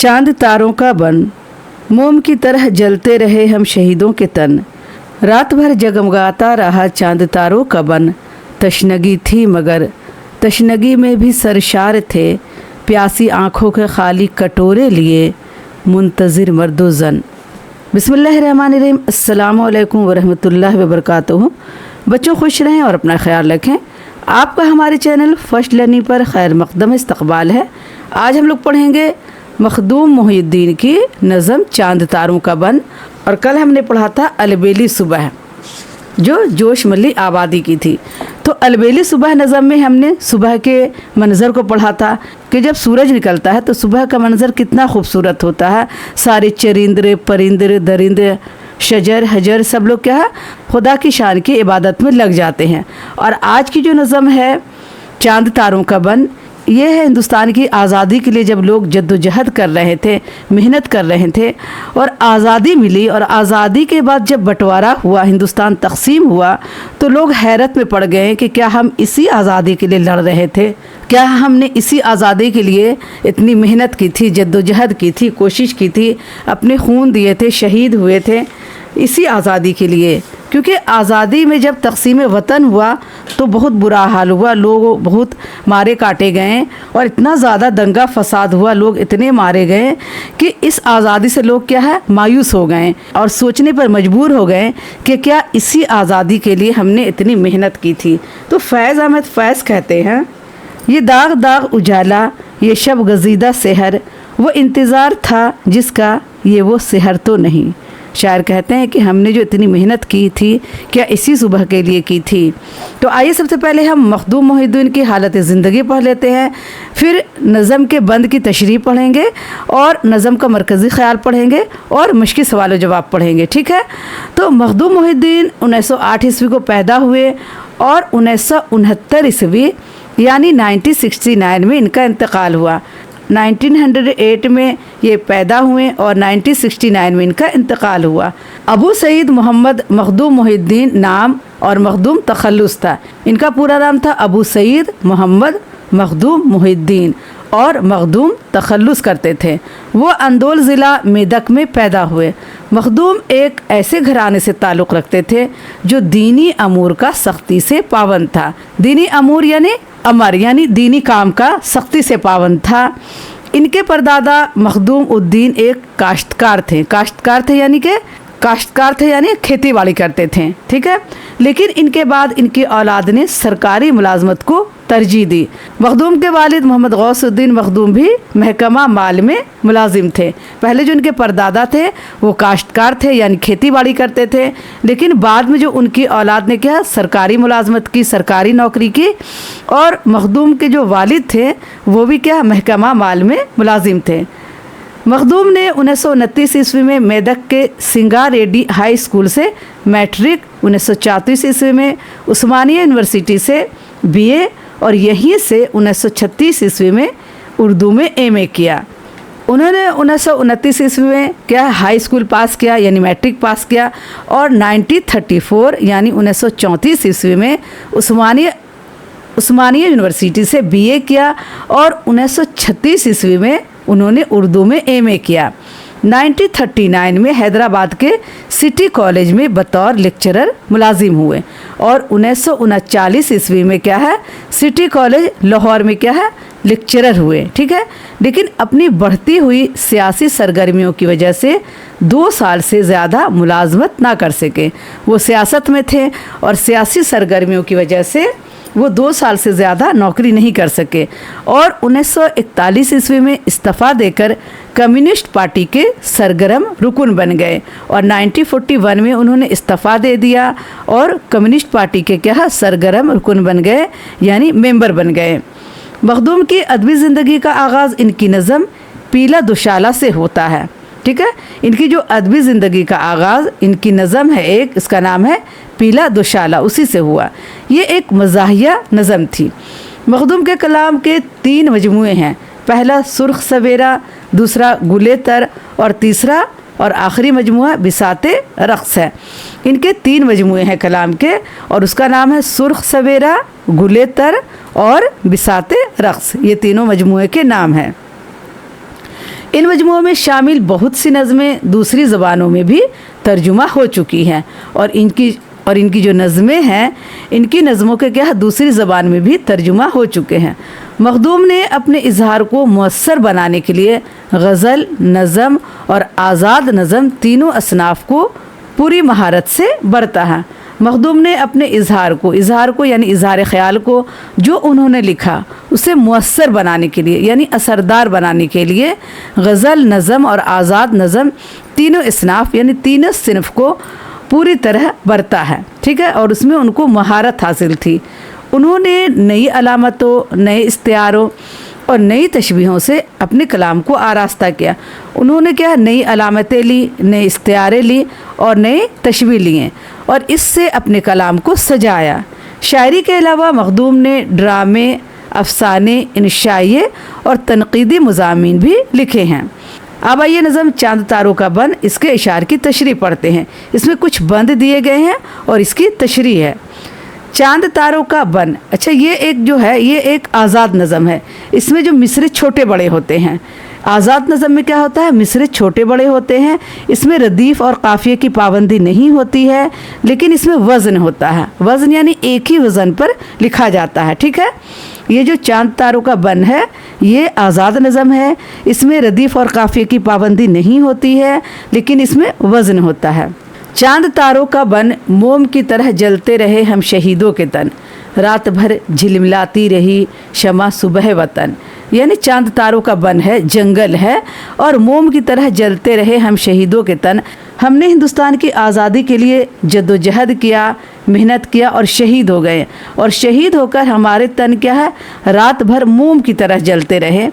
चांद तारों का बन, मोम की तरह जलते रहे हम शहीदों के तन। रात भर जगमगाता रहा चांद तारों का बन। तशनगी थी मगर तशनगी में भी सरशार थे, प्यासी आँखों के खाली कटोरे लिए मुंतज़िर मर्दो ज़न। बिस्मिल्लाहिर्रहमानिर्रहीम। अस्सलामु अलैकुम वरहमतुल्लाहि वबरकातुहू। बच्चों खुश रहें और अपना ख्याल रखें। आपका हमारे चैनल फर्स्ट लर्निंग पर खैर मक़दम इस्तक़बाल है। आज हम लोग पढ़ेंगे मखदूम मोहिउद्दीन की नज़म चांद तारों का बन, और कल हमने पढ़ा था अलबेली सुबह जो जोशमली आबादी की थी। तो अलबेली सुबह नज़म में हमने सुबह के मंज़र को पढ़ा था कि जब सूरज निकलता है तो सुबह का मंज़र कितना खूबसूरत होता है। सारे चरिंदे परिंदे दरिंदे शजर हजर सब लोग क्या है खुदा की शान की इबादत में लग जाते हैं। और आज की जो नज़म है चांद तारों का बन, ये है हिंदुस्तान की आज़ादी के लिए जब लोग जद्दोजहद कर रहे थे, मेहनत कर रहे थे और आज़ादी मिली। और आज़ादी के बाद जब बंटवारा हुआ, हिंदुस्तान तकसीम हुआ, तो लोग हैरत में पड़ गए कि क्या हम इसी आज़ादी के लिए लड़ रहे थे, क्या हमने इसी आज़ादी के लिए इतनी मेहनत की थी, जद्दोजहद की थी, कोशिश की थी, अपने खून दिए थे, शहीद हुए थे इसी आज़ादी के लिए। क्योंकि आज़ादी में जब तक़सीम वतन हुआ तो बहुत बुरा हाल हुआ, लोग बहुत मारे काटे गए और इतना ज़्यादा दंगा फसाद हुआ, लोग इतने मारे गए कि इस आज़ादी से लोग क्या है मायूस हो गए और सोचने पर मजबूर हो गए कि क्या इसी आज़ादी के लिए हमने इतनी मेहनत की थी। तो फैज़ अहमद फैज़ कहते हैं, ये दाग दाग उजाला, ये शब गज़ीदा सहर, वो इंतज़ार था जिसका ये वो सहर तो नहीं। शायर कहते हैं कि हमने जो इतनी मेहनत की थी क्या इसी सुबह के लिए की थी। तो आइए सबसे पहले हम मखदूम मोहिउद्दीन की हालत ज़िंदगी पढ़ लेते हैं, फिर नज़म के बंद की तशरीह पढ़ेंगे और नज़म का मरकज़ी ख़याल पढ़ेंगे और मुश्किल सवाल जवाब पढ़ेंगे। ठीक है। तो मखदूम मोहिउद्दीन 1908 ईस्वी को पैदा हुए और 1969 ईस्वी यानी 1969 में इनका इंतकाल हुआ। 1908 में ये पैदा हुए और 1969 में इनका इंतकाल हुआ। अबू सईद मोहम्मद मखदूम मोहिउद्दीन नाम और मखदूम तखल्लुस था। इनका पूरा नाम था अबू सईद मोहम्मद मखदूम मोहिउद्दीन और मखदूम तखल्लुस करते थे। वो अंदोल ज़िला मेदक में पैदा हुए। मखदूम एक ऐसे घराने से ताल्लुक़ रखते थे जो दीनी अमूर का सख्ती से पाबंद था। दीनी अमूर यानी अमर यानी दीनी काम का सख्ती से पाबंद था। इनके परदादा मखदूम उद्दीन एक काश्तकार थे यानी खेती बाड़ी करते थे। ठीक है। लेकिन इनके बाद इनकी औलाद ने सरकारी मुलाजमत को तरजीह दी। मखदूम के वालिद मोहम्मद गौसुद्दीन मखदूम भी महकमा माल में मुलाजिम थे। पहले जो उनके परदादा थे वो काश्तकार थे यानी खेती बाड़ी करते थे, लेकिन बाद में जो उनकी औलाद ने क्या सरकारी मुलाजमत की, सरकारी नौकरी की, और मखदूम के जो वालिद थे वो भी क्या महकमा माल में मुलाजिम थे। मखदूम ने 1929 ईस्वी में मेदक के सिंगार रेड्डी हाई स्कूल से मैट्रिक, 1934 ईस्वी में उस्मानिया यूनिवर्सिटी से बीए और यहीं से 1936 ईस्वी में उर्दू में एमए किया। उन्होंने 1929 ईस्वी में क्या हाई स्कूल पास किया यानी मैट्रिक पास किया और 1934 यानी 1934 ईस्वी में उस्मानिया यूनिवर्सिटी से बीए किया और 1936 ईस्वी में उन्होंने उर्दू में एमए किया। 1939 में हैदराबाद के सिटी कॉलेज में बतौर लेक्चरर मुलाजिम हुए और 1939 ईस्वी में क्या है सिटी कॉलेज लाहौर में क्या है लेक्चरर हुए। ठीक है। लेकिन अपनी बढ़ती हुई सियासी सरगर्मियों की वजह से 2 साल से ज़्यादा मुलाजमत ना कर सके। वो सियासत में थे और सियासी सरगर्मियों की वजह से वो 2 साल से ज़्यादा नौकरी नहीं कर सके और 1941 ईस्वी में इस्तीफ़ा देकर कम्युनिस्ट पार्टी के सरगर्म रुकन बन गए और 1941 में उन्होंने इस्तीफ़ा दे दिया और कम्युनिस्ट पार्टी के क्या सरगर्म रुकन बन गए यानी मेंबर बन गए। मखदूम की अदबी ज़िंदगी का आगाज़ इनकी नज़म पीला दुशाला से होता है। ठीक है। इनकी जो अदबी ज़िंदगी का आगाज़ इनकी नज़म है एक, इसका नाम है पीला दुशाला, उसी से हुआ। ये एक मज़ाहिया नज़म थी। मखदूम के कलाम के 3 मजमूए हैं। पहला सुर्ख सवेरा, दूसरा गुले तर और तीसरा और आखिरी मजमुआ बिसाते रक़्स है। इनके 3 मजमुए हैं कलाम के और उसका नाम है सुर्ख सवेरा, गुले तर और बिसाते रक़्स। ये तीनों मजमुए के नाम हैं। इन मजमुओं में शामिल बहुत सी नज़में दूसरी ज़बानों में भी तर्जुमा हो चुकी हैं और इनकी जो नज़में हैं, इनकी नज़मों के क्या दूसरी ज़बान में भी तर्जुमा हो चुके हैं। मखदूम ने अपने इजहार को मुअस्सर बनाने के लिए गज़ल, नज़म और आज़ाद नज़म तीनों असनाफ़ को पूरी महारत से बरता है। मखदूम ने अपने इजहार को यानी इजहार ख़याल को जो उन्होंने लिखा उसे मुअस्सर बनाने के लिए यानी असरदार बनाने के लिए गज़ल, नज़म और आज़ाद नज़म तीनों असनाफ़ यानी तीनों सिनफ को पूरी तरह बरता है, ठीक है। और उसमें उनको महारत हासिल थी। उन्होंने नई अलामतों, नए इस्तियारों और नई तशबीहों से अपने कलाम को आरास्ता किया। उन्होंने क्या नई अलामतें ली, नए इस्तियारे ली और नए तशबीह लिए और इससे अपने कलाम को सजाया। शायरी के अलावा मखदूम ने ड्रामे, अफसाने, इंशाइए और तनक़ीदी मज़ामीन भी लिखे हैं। अब आइए नज़म चांद तारों का बन, इसके इशार की तशरीह पढ़ते हैं। इसमें कुछ बंद दिए गए हैं और इसकी तशरीह है। चांद तारों का बन, अच्छा ये एक जो है ये एक आज़ाद नज़म है। इसमें जो मिसरे छोटे बड़े होते हैं, आज़ाद नज़म में क्या होता है, मिसरे छोटे बड़े होते हैं। इसमें रदीफ़ और काफ़िए की पाबंदी नहीं होती है, लेकिन इसमें वज़न होता है। वज़न यानी एक ही वज़न पर लिखा जाता है, ठीक है। ये जो चांद तारों का बन है ये आज़ाद नज़म है। इसमें रदीफ़ और काफ़िए की पाबंदी नहीं होती है, लेकिन इसमें वज़न होता है। चांद तारों का बन, मोम की तरह जलते रहे हम शहीदों के तन, रात भर झिलमिलाती रही शमा सुबह वतन। यानी चांद तारों का बन है, जंगल है और मोम की तरह जलते रहे हम शहीदों के तन। हमने हिंदुस्तान की आज़ादी के लिए जद्दोजहद किया, मेहनत किया और शहीद हो गए। और शहीद होकर हमारे तन क्या है, रात भर मोम की तरह जलते रहे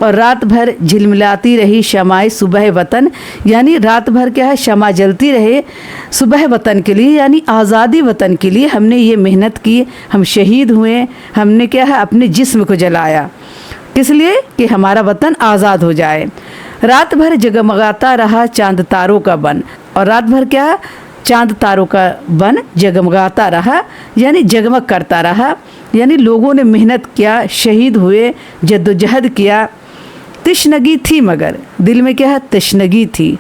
और रात भर झिलमिलाती रही शमाए सुबह वतन। यानी रात भर क्या है, शमा जलती रहे सुबह वतन के लिए यानी आज़ादी वतन के लिए हमने ये मेहनत की, हम शहीद हुए। हमने क्या है, अपने जिस्म को जलाया, किस लिए कि हमारा वतन आज़ाद हो जाए। रात भर जगमगाता रहा चांद तारों का बन, और रात भर क्या, चांद तारों का बन जगमगाता रहा यानी जगमग करता रहा। यानी लोगों ने मेहनत किया, शहीद हुए, जद्दोजहद किया। तशनगी थी मगर, दिल में क्या है, तशनगी थी,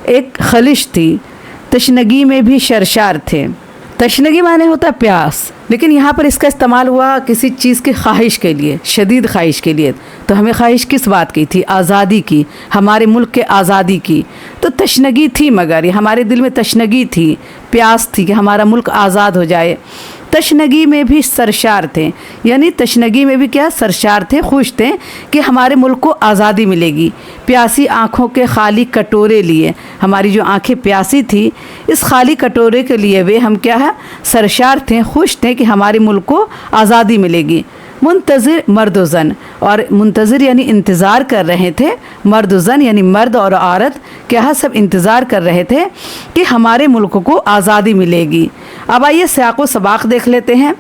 एक खलिश थी। तशनगी में भी शरशार थे। तशनगी माने होता है प्यास, लेकिन यहाँ पर इसका इस्तेमाल हुआ किसी चीज़ की ख्वाहिश के लिए, शदीद ख्वाहिश के लिए। तो हमें ख्वाहिश किस बात की थी, आज़ादी की, हमारे मुल्क के आज़ादी की। तो तशनगी थी मगर, ये हमारे दिल में तशनगी थी, प्यास थी कि हमारा मुल्क आज़ाद हो जाए। तशनगी में भी सरशार थे, यानी तशनगी में भी क्या, सरशार थे, खुश थे कि हमारे मुल्क को आज़ादी मिलेगी। प्यासी आँखों के खाली कटोरे लिए, हमारी जो आँखें प्यासी थी, इस खाली कटोरे के लिए वे हम क्या है, सरशार थे, खुश थे कि हमारे मुल्क को आज़ादी मिलेगी। मुंतज़िर मर्द व ज़न, और मुंतज़िर यानी इंतज़ार कर रहे थे, मर्द व ज़न यानी मर्द और औरत क्या है, सब इंतज़ार कर रहे थे कि हमारे मुल्क को आज़ादी मिलेगी। अब आइए सियाक़ो सबाक़ देख लेते हैं।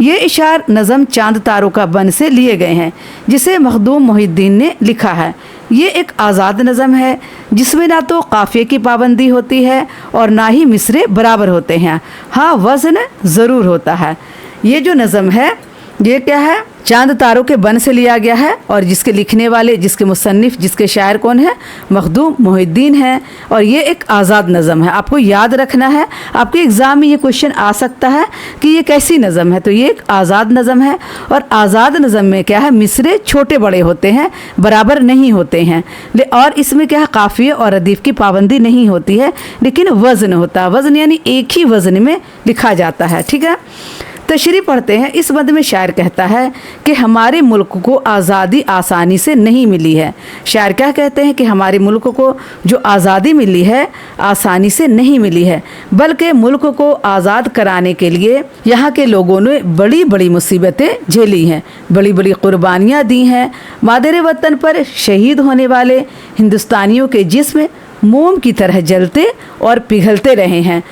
ये इशार नज़म चांद तारों का बन से लिए गए हैं, जिसे मखदूम मोहिउद्दीन ने लिखा है। ये एक आज़ाद नज़म है जिसमें ना तो काफ़िए की पाबंदी होती है और ना ही मिसरे बराबर होते हैं। हाँ, वज़न ज़रूर होता है। ये जो नज़म है ये क्या है, चांद तारों के बन से लिया गया है और जिसके लिखने वाले, जिसके मुसन्निफ, जिसके शायर कौन है, मखदूम मोहिउद्दीन है। और ये एक आज़ाद नज़म है। आपको याद रखना है, आपके एग्ज़ाम में ये क्वेश्चन आ सकता है कि ये कैसी नज़म है। तो ये एक आज़ाद नज़म है और आज़ाद नज़म में क्या है, मिसरे छोटे बड़े होते हैं, बराबर नहीं होते हैं। और इसमें क्या है, काफ़िए और रदीफ़ की पाबंदी नहीं होती है, लेकिन वज़न होता है। वज़न यानी एक ही वज़न में लिखा जाता है, ठीक है। तशरीह पढ़ते हैं। इस बंद में शायर कहता है कि हमारे मुल्क को आज़ादी आसानी से नहीं मिली है। शायर क्या कहते हैं कि हमारे मुल्क को जो आज़ादी मिली है आसानी से नहीं मिली है, बल्कि मुल्क को आज़ाद कराने के लिए यहाँ के लोगों ने बड़ी बड़ी मुसीबतें झेली हैं, बड़ी बड़ी कुर्बानियाँ दी हैं। मादरे वतन पर शहीद होने वाले हिंदुस्तानियों के जिस्म मोम की तरह जलते और पिघलते रहे हैं।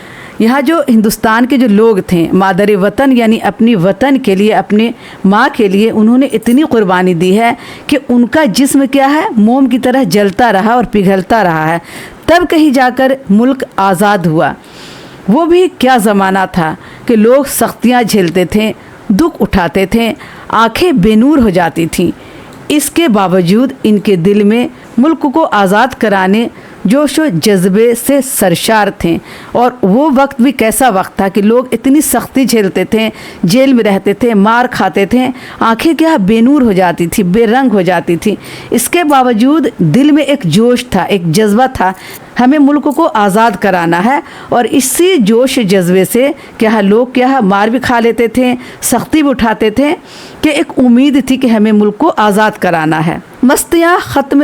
यहाँ जो हिंदुस्तान के जो लोग थे, मादर वतन यानी अपनी वतन के लिए, अपने माँ के लिए उन्होंने इतनी कुर्बानी दी है कि उनका जिस्म क्या है, मोम की तरह जलता रहा और पिघलता रहा है। तब कहीं जाकर मुल्क आज़ाद हुआ। वो भी क्या ज़माना था कि लोग सख्तियाँ झेलते थे, दुख उठाते थे, आंखें बेनूर हो जाती थीं। इसके बावजूद इनके दिल में ملک کو آزاد کرانے جوش و جذبے سے سرشار تھے۔ اور وہ وقت بھی کیسا وقت تھا کہ لوگ اتنی سختی جھیلتے تھے، جیل میں رہتے تھے، مار کھاتے تھے، آنکھیں کیا بے نور ہو جاتی تھی، بے رنگ ہو جاتی تھی۔ اس کے باوجود دل میں ایک جوش تھا، ایک جذبہ تھا، ہمیں ملک کو آزاد کرانا ہے۔ اور اسی جوش جذبے سے کیا لوگ مار بھی کھا لیتے تھے، سختی بھی اٹھاتے تھے، کہ ایک امید تھی کہ ہمیں ملک کو آزاد کرانا ہے۔ مستیاں ختم،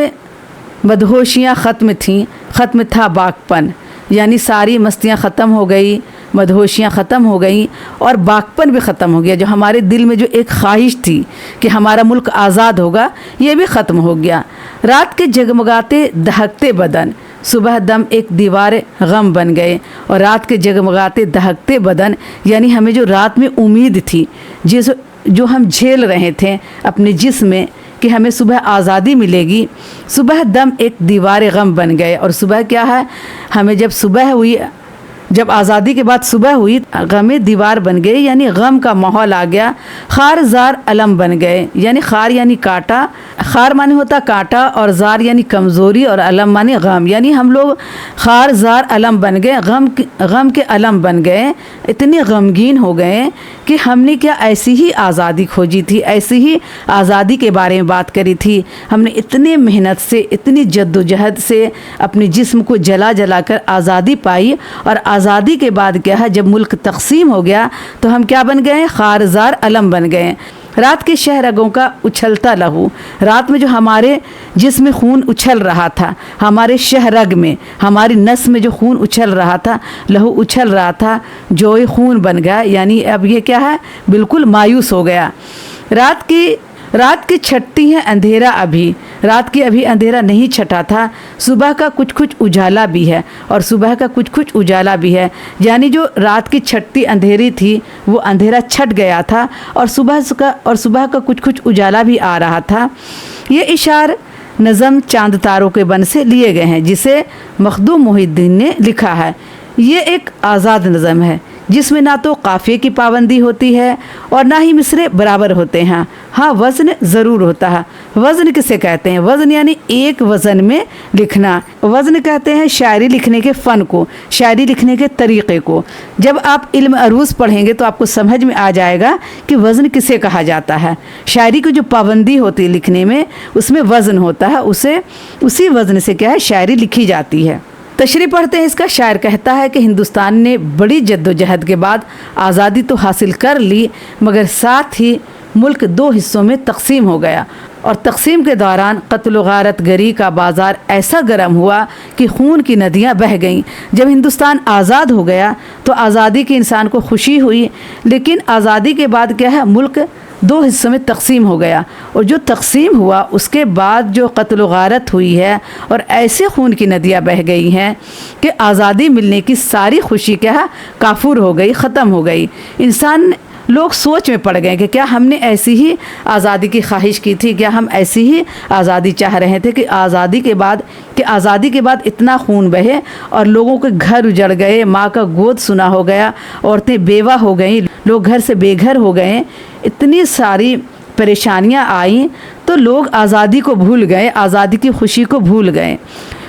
مدہوشیاں ختم تھیں، ختم تھا باغپن، یعنی ساری مستیاں ختم ہو گئی، مدہوشیاں ختم ہو گئیں، اور باغپن بھی ختم ہو گیا۔ جو ہمارے دل میں جو ایک خواہش تھی کہ ہمارا ملک آزاد ہوگا، یہ بھی ختم ہو گیا۔ رات کے جگمگاتے دہکتے بدن صبح دم ایک دیوار غم بن گئے۔ اور رات کے جگمگاتے دہکتے بدن یعنی ہمیں جو رات میں امید تھی، جو ہم جھیل رہے تھے اپنے جسم میں کہ ہمیں صبح آزادی ملے گی، صبح دم ایک دیوار غم بن گئے۔ اور صبح کیا ہے، ہمیں جب صبح ہوئی، جب آزادی کے بعد صبح ہوئی، غم دیوار بن گئے، یعنی غم کا ماحول آ گیا۔ خار زار علم بن گئے، یعنی خار یعنی کانٹا، خار معنی ہوتا کانٹا، اور زار یعنی کمزوری، اور علم معنی غم، یعنی ہم لوگ خار زار علم بن گئے، غم کے علم بن گئے، اتنے غمگین ہو گئے کہ ہم نے کیا ایسی ہی آزادی کھوجی تھی، ایسی ہی آزادی کے بارے میں بات کری تھی۔ ہم نے اتنے محنت سے، اتنی جد و جہد سے اپنے جسم کو جلا جلا کر آزادی پائی۔ اور آزادی کے بعد کیا ہے، جب ملک تقسیم ہو گیا تو ہم کیا بن گئے، خارزار علم بن گئے۔ رات کے شہ رگوں کا اچھلتا لہو، رات میں جو ہمارے جسم میں خون اچھل رہا تھا، ہمارے شہ رگ میں، ہماری نس میں جو خون اچھل رہا تھا، لہو اچھل رہا تھا، جوئی خون بن گیا، یعنی اب یہ کیا ہے، بالکل مایوس ہو گیا۔ رات کی چھٹتی ہے اندھیرا ابھی، رات کی ابھی اندھیرا نہیں چھٹا تھا، صبح کا کچھ کچھ اجالا بھی ہے، اور صبح کا کچھ کچھ اجالا بھی ہے، یعنی جو رات کی چھٹتی اندھیری تھی وہ اندھیرا چھٹ گیا تھا، اور صبح کا کچھ کچھ اجالا بھی آ رہا تھا۔ یہ اشعار نظم چاند تاروں کے بن سے لیے گئے ہیں، جسے مخدوم محی الدین نے لکھا ہے۔ یہ ایک آزاد نظم ہے جس میں نہ تو قافیے کی پابندی ہوتی ہے اور نہ ہی مصرے برابر ہوتے ہیں، ہاں وزن ضرور ہوتا ہے۔ وزن کسے کہتے ہیں؟ وزن یعنی ایک وزن میں لکھنا۔ وزن کہتے ہیں شاعری لکھنے کے فن کو، شاعری لکھنے کے طریقے کو۔ جب آپ علم عروض پڑھیں گے تو آپ کو سمجھ میں آ جائے گا کہ وزن کسے کہا جاتا ہے۔ شاعری کی جو پابندی ہوتی ہے لکھنے میں، اس میں وزن ہوتا ہے، اسی وزن سے کیا ہے شاعری لکھی جاتی ہے۔ تشریح پڑھتے ہیں اس کا۔ شاعر کہتا ہے کہ ہندوستان نے بڑی جد و جہد کے بعد آزادی تو حاصل کر لی، مگر ساتھ ہی ملک دو حصوں میں تقسیم ہو گیا، اور تقسیم کے دوران قتل و غارت گری کا بازار ایسا گرم ہوا کہ خون کی ندیاں بہہ گئیں۔ جب ہندوستان آزاد ہو گیا تو آزادی کے انسان کو خوشی ہوئی، لیکن آزادی کے بعد کیا ہے، ملک دو حصوں میں تقسیم ہو گیا، اور جو تقسیم ہوا اس کے بعد جو قتل و غارت ہوئی ہے اور ایسے خون کی ندیاں بہہ گئی ہیں کہ آزادی ملنے کی ساری خوشی کیا ہے کافور ہو گئی، ختم ہو گئی۔ لوگ سوچ میں پڑ گئے کہ کیا ہم نے ایسی ہی آزادی کی خواہش کی تھی، کیا ہم ایسی ہی آزادی چاہ رہے تھے کہ آزادی کے بعد اتنا خون بہے اور لوگوں کے گھر اجڑ گئے، ماں کا گود سنا ہو گیا، عورتیں بیوہ ہو گئیں، لوگ گھر سے بے گھر ہو گئے، اتنی ساری پریشانیاں آئیں تو لوگ آزادی کو بھول گئے، آزادی کی خوشی کو بھول گئے۔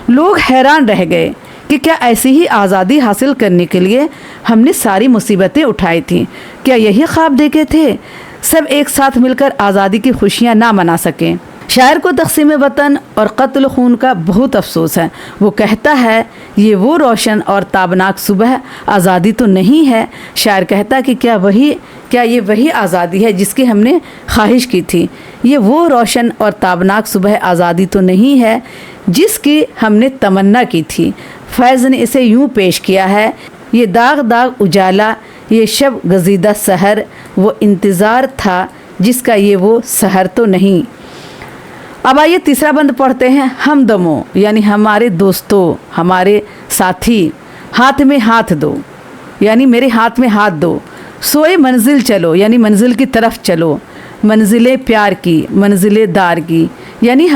لوگ حیران رہ گئے کہ کیا ایسی ہی آزادی حاصل کرنے کے لیے ہم نے ساری مصیبتیں اٹھائی تھیں؟ کیا یہی خواب دیکھے تھے؟ سب ایک ساتھ مل کر آزادی کی خوشیاں نہ منا سکیں۔ شاعر کو تقسیم وطن اور قتل خون کا بہت افسوس ہے۔ وہ کہتا ہے یہ وہ روشن اور تابناک صبح آزادی تو نہیں ہے۔ شاعر کہتا کہ کیا یہ وہی آزادی ہے جس کی ہم نے خواہش کی تھی؟ یہ وہ روشن اور تابناک صبح آزادی تو نہیں ہے جس کی ہم نے تمنا کی تھی۔ فیض نے اسے یوں پیش کیا ہے، یہ داغ داغ اجالا، یہ شب گزیدہ سحر، وہ انتظار تھا جس کا یہ وہ سحر تو نہیں۔ اب آئیے تیسرا بند پڑھتے ہیں۔ ہم دموں یعنی ہمارے دوستوں، ہمارے ساتھی، ہاتھ میں ہاتھ دو یعنی میرے ہاتھ میں ہاتھ دو، سوئے منزل چلو یعنی منزل کی طرف چلو، منزل پیار کی، منزل دار کی، یعنی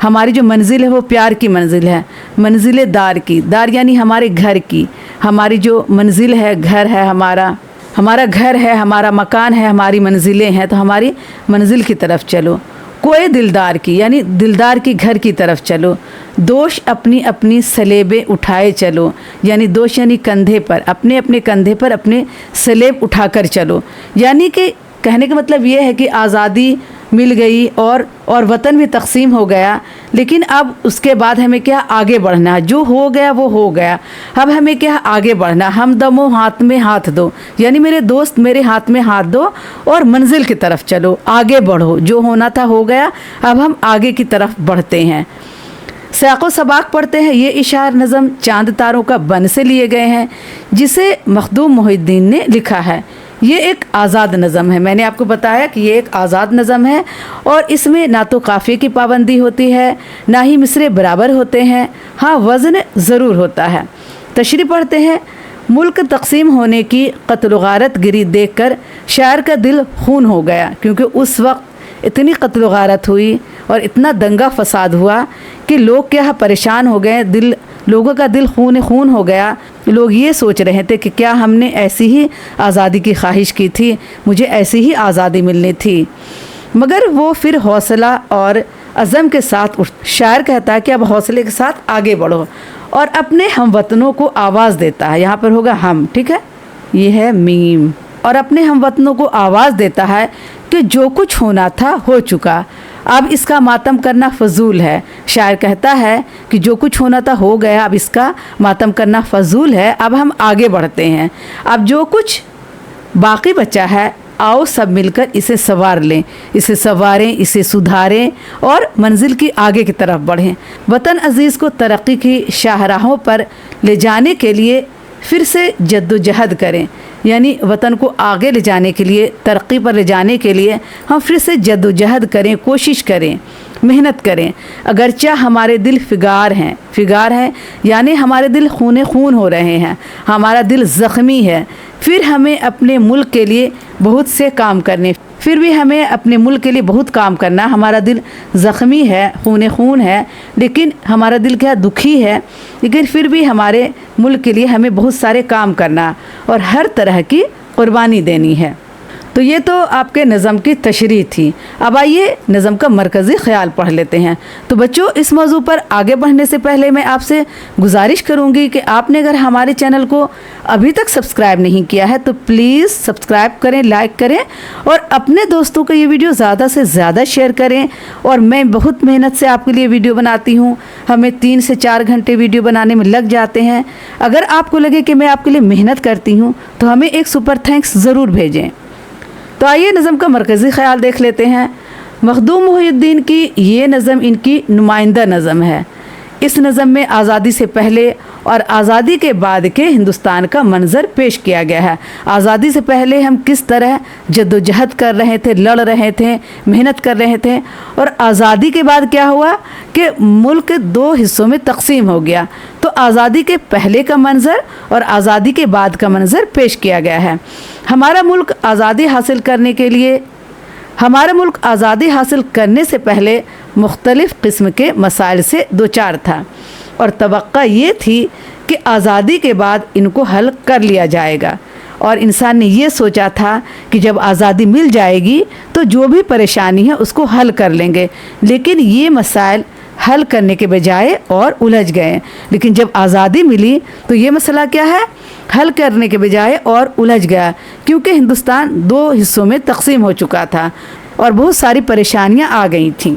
ہماری جو منزل ہے وہ پیار کی منزل ہے، منزل دار کی، دار یعنی ہمارے گھر کی، ہماری جو منزل ہے گھر ہے، ہمارا گھر ہے، ہمارا مکان ہے، ہماری منزلیں ہیں، تو ہماری منزل کی طرف چلو۔ कोई दिलदार की, यानी दिलदार की घर की तरफ चलो। दोष अपनी अपनी सलेबे उठाए चलो, यानी दोष यानी कंधे पर, अपने अपने कंधे पर अपने सलेब उठाकर चलो। यानी कि कहने का मतलब ये है कि आज़ादी मिल गई और वतन भी तकसीम हो गया, लेकिन अब उसके बाद हमें क्या आगे बढ़ना। जो हो गया वो हो गया, अब हमें क्या आगे बढ़ना। हम दमो हाथ में हाथ दो, यानी मेरे दोस्त मेरे हाथ में हाथ दो और मंजिल की तरफ चलो, आगे बढ़ो। जो होना था हो गया, अब हम आगे की तरफ बढ़ते हैं। साक़ो सबाक पढ़ते हैं। ये इशार नज़म चांद तारों का बन से लिए गए हैं, जिसे मखदूम मोहिउद्दीन ने लिखा है। ये एक आज़ाद नज़म है। मैंने आपको बताया कि ये एक आज़ाद नज़म है और इसमें ना तो काफ़िए की पाबंदी होती है, ना ही मिसरे बराबर होते हैं। हाँ, वज़न ज़रूर होता है। तशरीह पढ़ते हैं। मुल्क तकसीम होने की क़त्ल गारत गिरी देखकर शायर का दिल खून हो गया, क्योंकि उस वक्त इतनी क़त्ल गारत हुई और इतना दंगा फसाद हुआ कि लोग क्या परेशान हो गए। लोगों का दिल खून हो गया। लोग ये सोच रहे थे कि क्या हमने ऐसी ही आज़ादी की ख्वाहिश की थी, मुझे ऐसी ही आज़ादी मिलनी थी। मगर वो फिर हौसला और अज़म के साथ शायर कहता है कि अब हौसले के साथ आगे बढ़ो और अपने हमवतनों को आवाज़ देता है। यहाँ पर होगा हम, ठीक है, ये है मीम। और अपने हमवतनों को आवाज़ देता है कि जो कुछ होना था हो चुका, अब इसका मातम करना फजूल है। शायर कहता है कि जो कुछ होना था हो गया, अब इसका मातम करना फजूल है, अब हम आगे बढ़ते हैं। अब जो कुछ बाकी बचा है, आओ सब मिलकर इसे संवार लें, इसे संवारें, इसे सुधारें और मंजिल की आगे की तरफ बढ़ें। वतन अजीज़ को तरक्की की शाहराहों पर ले जाने के लिए फिर से जद्दोजहद करें, यानी वतन को आगे ले जाने के लिए, तरक्की पर ले जाने के लिए हम फिर से जद्दोजहद करें, कोशिश करें, मेहनत करें। अगरचे हमारे दिल फिगार हैं, यानी हमारे दिल खून हो रहे हैं, हमारा दिल ज़ख्मी है, फिर हमें अपने मुल्क के लिए बहुत से काम करने, फिर भी हमें अपने मुल्क के लिए बहुत काम करना। हमारा दिल ज़ख्मी है, खून है, लेकिन हमारा दिल क्या दुखी है, लेकिन फिर भी हमारे मुल्क के लिए हमें बहुत सारे काम करना और हर तरह की कुर्बानी देनी है। तो ये तो आपके नज़म की तशरीह थी। अब आइए नज़म का मरकज़ी ख़्याल पढ़ लेते हैं। तो बच्चों, इस मौजू पर आगे बढ़ने से पहले मैं आपसे गुजारिश करूँगी कि आपने अगर हमारे चैनल को अभी तक सब्सक्राइब नहीं किया है तो प्लीज़ सब्सक्राइब करें, लाइक करें और अपने दोस्तों को ये वीडियो ज़्यादा से ज़्यादा शेयर करें। और मैं बहुत मेहनत से आपके लिए वीडियो बनाती हूँ, हमें 3 से 4 घंटे वीडियो बनाने में लग जाते हैं। अगर आपको लगे कि मैं आपके लिए मेहनत करती हूँ तो हमें एक सुपर थैंक्स ज़रूर भेजें। तो आइए नज़म का मरकज़ी ख़्याल देख लेते हैं। मखदूम मोहिउद्दीन की ये नज़म इनकी नुमाइंदा नज़म है। इस नज़म में आज़ादी से पहले और आज़ादी के बाद के हिंदुस्तान का मंज़र पेश किया गया है। आज़ादी से पहले हम किस तरह जद्दोजहद कर रहे थे, लड़ रहे थे, मेहनत कर रहे थे, और आज़ादी के बाद क्या हुआ कि मुल्क 2 हिस्सों में तकसीम हो गया। तो आज़ादी के पहले का मंज़र और आज़ादी के बाद का मंज़र पेश किया गया है। हमारा मुल्क आज़ादी हासिल करने से पहले मुख्तलिफ़ किस्म के मसाइल से दो चार था और तवक्का ये थी कि आज़ादी के बाद इनको हल कर लिया जाएगा। और इंसान ने ये सोचा था कि जब आज़ादी मिल जाएगी तो जो भी परेशानी है उसको हल कर लेंगे, लेकिन ये मसाइल हल करने के बजाय और उलझ गए। लेकिन जब आज़ादी मिली तो ये मसला क्या है, हल करने के बजाय और उलझ गया, क्योंकि हिंदुस्तान 2 हिस्सों में तकसीम हो चुका था और बहुत सारी परेशानियां आ गई थीं।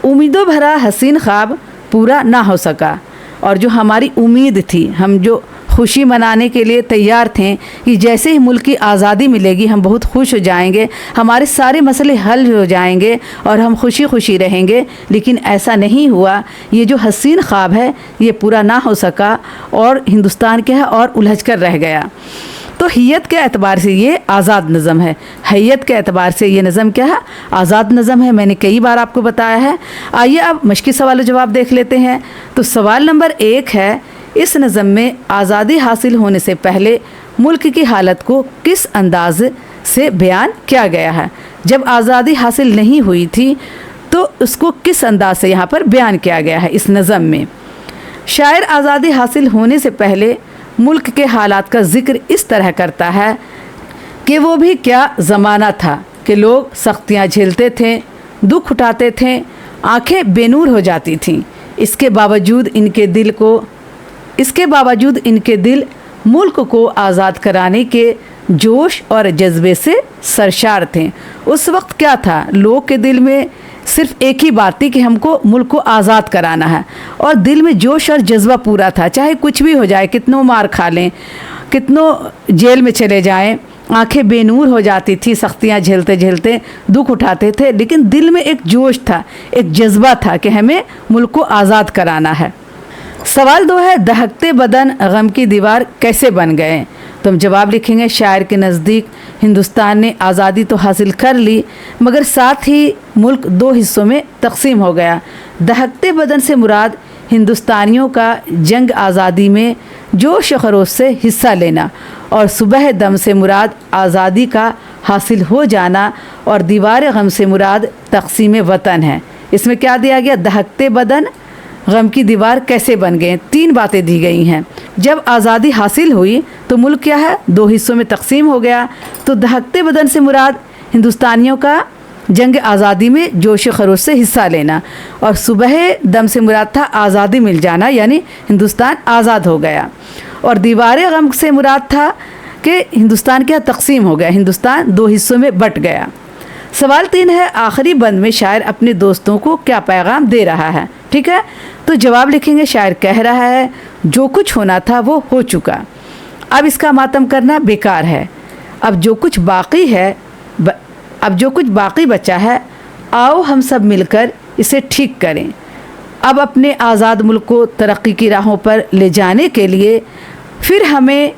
उम्मीदों भरा हसीन ख्वाब पूरा ना हो सका और जो हमारी उम्मीद थी, हम जो खुशी मनाने के लिए तैयार थे कि जैसे ही मुल्क की आज़ादी मिलेगी हम बहुत खुश हो जाएंगे, हमारे सारे मसले हल हो जाएंगे और हम खुशी खुशी रहेंगे, लेकिन ऐसा नहीं हुआ। ये जो हसीन ख्वाब है ये पूरा ना हो सका और हिंदुस्तान क्या है और उलझ कर रह गया। तो हैयत के एतबार से ये आज़ाद नज़म है। हैयत के एतबार से ये नज़म क्या है, आज़ाद नज़म है। मैंने कई बार आपको बताया है। आइए अब मश्की सवाल जवाब देख लेते हैं। तो सवाल नंबर 1 है, इस नज़म में आज़ादी हासिल होने से पहले मुल्क की हालत को किस अंदाज से बयान किया गया है। जब आज़ादी हासिल नहीं हुई थी तो उसको किस अंदाज से यहाँ पर बयान किया गया है इस नज़म में। शायर आज़ादी हासिल होने से पहले मुल्क के हालात का ज़िक्र इस तरह करता है कि वो भी क्या ज़माना था कि लोग सख्तियाँ झेलते थे, दुख उठाते थे, आंखें बेनूर हो जाती थीं। इसके बावजूद इनके दिल मुल्क को आज़ाद कराने के जोश और जज्बे से सरशार थे। उस वक्त क्या था, लोग के दिल में सिर्फ एक ही बात थी कि हमको मुल्क को आज़ाद कराना है, और दिल में जोश और जज्बा पूरा था। चाहे कुछ भी हो जाए, कितनों मार खा लें, कितनों जेल में चले जाएं, आंखें बेनूर हो जाती थी, सख्तियां झेलते झेलते दुख उठाते थे, लेकिन दिल में एक जोश था, एक जज्बा था कि हमें मुल्क को आज़ाद कराना है। सवाल 2 है, दहकते बदन गम की दीवार कैसे बन गए? तो हम जवाब लिखेंगे, शायर के नज़दीक हिंदुस्तान ने आज़ादी तो हासिल कर ली, मगर साथ ही मुल्क 2 हिस्सों में तकसीम हो गया। दहकते बदन से मुराद हिंदुस्तानियों का जंग आज़ादी में जोश खरोश से हिस्सा लेना, और सुबह दम से मुराद आज़ादी का हासिल हो जाना, और दीवार गम से मुराद तकसीम वतन है। इसमें क्या दिया गया, दहकते बदन गम की दीवार कैसे बन गए? 3 बातें दी गई हैं। जब आज़ादी हासिल हुई तो मुल्क क्या है, 2 हिस्सों में तकसीम हो गया। तो दहकते बदन से मुराद हिंदुस्तानियों का जंग आज़ादी में जोश खरोश से हिस्सा लेना, और सुबह दम से मुराद था आज़ादी मिल जाना, यानी हिंदुस्तान आज़ाद हो गया। और दीवार गम से मुराद था कि हिंदुस्तान क्या तकसीम हो गया, हिंदुस्तान 2 हिस्सों में बट गया। सवाल 3 है, आखिरी बंद में शायर अपने दोस्तों को क्या पैगाम दे रहा है? ठीक है, तो जवाब लिखेंगे, शायर कह रहा है, जो कुछ होना था वो हो चुका, अब इसका मातम करना बेकार है। अब जो कुछ बाकी बचा है, आओ हम सब मिलकर इसे ठीक करें। अब अपने आज़ाद मुल्क को तरक्की की राहों पर ले जाने के लिए फिर हमें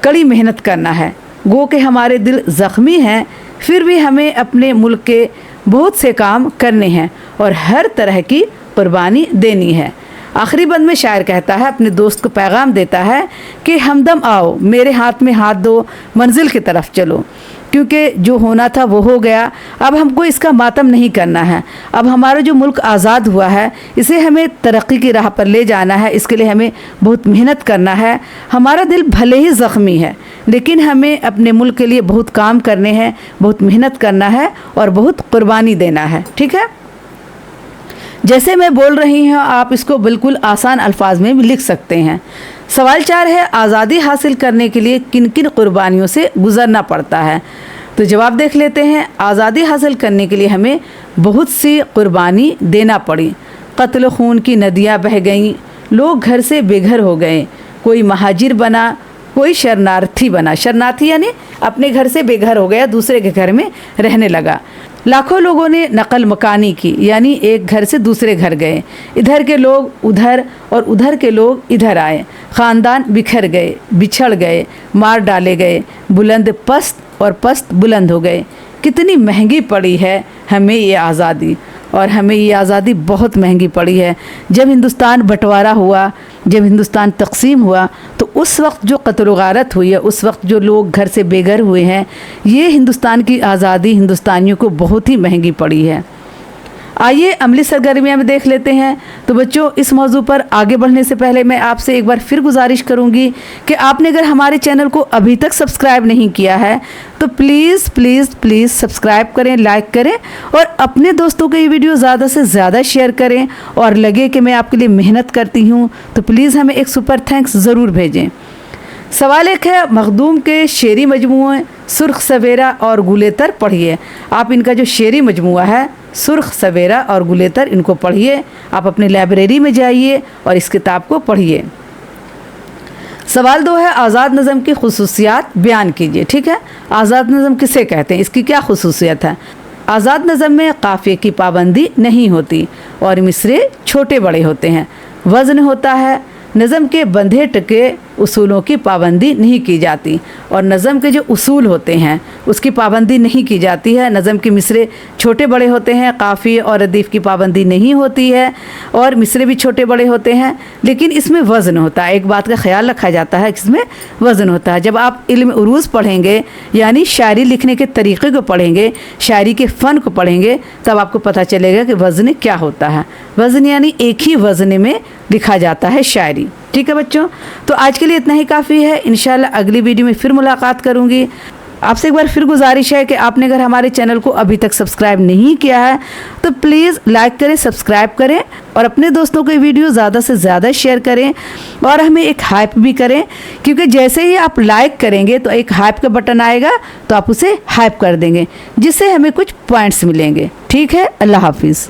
कड़ी मेहनत करना है। गो के हमारे दिल ज़ख्मी हैं, फिर भी हमें अपने मुल्क के बहुत से काम करने हैं और हर तरह की कुर्बानी देनी है। आखिरी बंद में शायर कहता है, अपने दोस्त को पैगाम देता है कि हमदम आओ, मेरे हाथ में हाथ दो, मंजिल की तरफ चलो, क्योंकि जो होना था वो हो गया। अब हमको इसका मातम नहीं करना है। अब हमारा जो मुल्क आज़ाद हुआ है, इसे हमें तरक्की की राह पर ले जाना है। इसके लिए हमें बहुत मेहनत करना है। हमारा दिल भले ही ज़ख्मी है, लेकिन हमें अपने मुल्क के लिए बहुत काम करने हैं, बहुत मेहनत करना है और बहुत कुर्बानी देना है। ठीक है, जैसे मैं बोल रही हूँ आप इसको बिल्कुल आसान अल्फाज में भी लिख सकते हैं। सवाल 4 है, आज़ादी हासिल करने के लिए किन किन कुर्बानियों से गुज़रना पड़ता है? तो जवाब देख लेते हैं। आज़ादी हासिल करने के लिए हमें बहुत सी कुर्बानी देना पड़ी। कत्ल खून की नदियाँ बह गईं, लोग घर से बेघर हो गए, कोई महाजिर बना, कोई शरणार्थी बना। शरणार्थी यानी अपने घर से बेघर हो गया, दूसरे के घर में रहने लगा। लाखों लोगों ने नकल मकानी की, यानी एक घर से दूसरे घर गए। इधर के लोग उधर और उधर के लोग इधर आए। ख़ानदान बिखर गए, बिछड़ गए, मार डाले गए, बुलंद पस्त और पस्त बुलंद हो गए। कितनी महंगी पड़ी है हमें ये आज़ादी, और हमें ये आज़ादी बहुत महंगी पड़ी है। जब हिंदुस्तान बंटवारा हुआ, जब हिंदुस्तान तकसीम हुआ, तो उस वक्त जो कत्ल गारत हुई है, उस वक्त जो लोग घर से बेघर हुए हैं, ये हिंदुस्तान की आज़ादी हिंदुस्तानियों को बहुत ही महंगी पड़ी है। आइए अमली सरगर्मियाँ में देख लेते हैं। तो बच्चों, इस मौजू पर आगे बढ़ने से पहले मैं आपसे एक बार फिर गुजारिश करूंगी कि आपने अगर हमारे चैनल को अभी तक सब्सक्राइब नहीं किया है तो प्लीज़ प्लीज़ प्लीज़ सब्सक्राइब करें, लाइक करें और अपने दोस्तों को ये वीडियो ज़्यादा से ज़्यादा शेयर करें। और लगे कि मैं आपके लिए मेहनत करती हूँ तो प्लीज़ हमें एक सुपर थैंक्स ज़रूर भेजें। सवाल 1 है, मखदूम के शेरी मजमूए सुर्ख सवेरा और गुलेतर पढ़िए। आप इनका जो शेरी मजमूआ है सुर्ख सवेरा और गुलेतर, इनको पढ़िए। आप अपनी लाइब्रेरी में जाइए और इस किताब को पढ़िए। सवाल 2 है, आज़ाद नज़म की खुसूसियात बयान कीजिए। ठीक है, आज़ाद नज़म किसे कहते हैं, इसकी क्या खुसूसियत है? आज़ाद नज़म में काफ़िए की पाबंदी नहीं होती और मिसरे छोटे बड़े होते हैं, वज़न होता है। नज़म के बंधे टके उसूलों की पाबंदी नहीं की जाती, और नज़म के जो उसूल होते हैं उसकी पाबंदी नहीं की जाती है। नज़म के मिसरे छोटे बड़े होते हैं, काफ़ी और रदीफ़ की पाबंदी नहीं होती है, और मिसरे भी छोटे बड़े होते हैं, लेकिन इसमें वज़न होता है। एक बात का ख्याल रखा जाता है, इसमें वज़न होता है। जब आप इल्म उरूज़ पढ़ेंगे, यानी शायरी लिखने के तरीक़े को पढ़ेंगे, शायरी के फ़न को पढ़ेंगे, तब आपको पता चलेगा कि वज़न क्या होता है। वज़न यानी एक ही वज़न में लिखा जाता है शायरी। ठीक है बच्चों, तो आज के लिए इतना ही काफ़ी है। इंशाल्लाह अगली वीडियो में फिर मुलाकात करूँगी। आपसे एक बार फिर गुजारिश है कि आपने अगर हमारे चैनल को अभी तक सब्सक्राइब नहीं किया है तो प्लीज़ लाइक करें, सब्सक्राइब करें और अपने दोस्तों को ये वीडियो ज़्यादा से ज़्यादा शेयर करें और हमें एक हाइप भी करें, क्योंकि जैसे ही आप लाइक करेंगे तो एक हाइप का बटन आएगा तो आप उसे हाइप कर देंगे, जिससे हमें कुछ पॉइंट्स मिलेंगे। ठीक है, अल्लाह हाफिज़।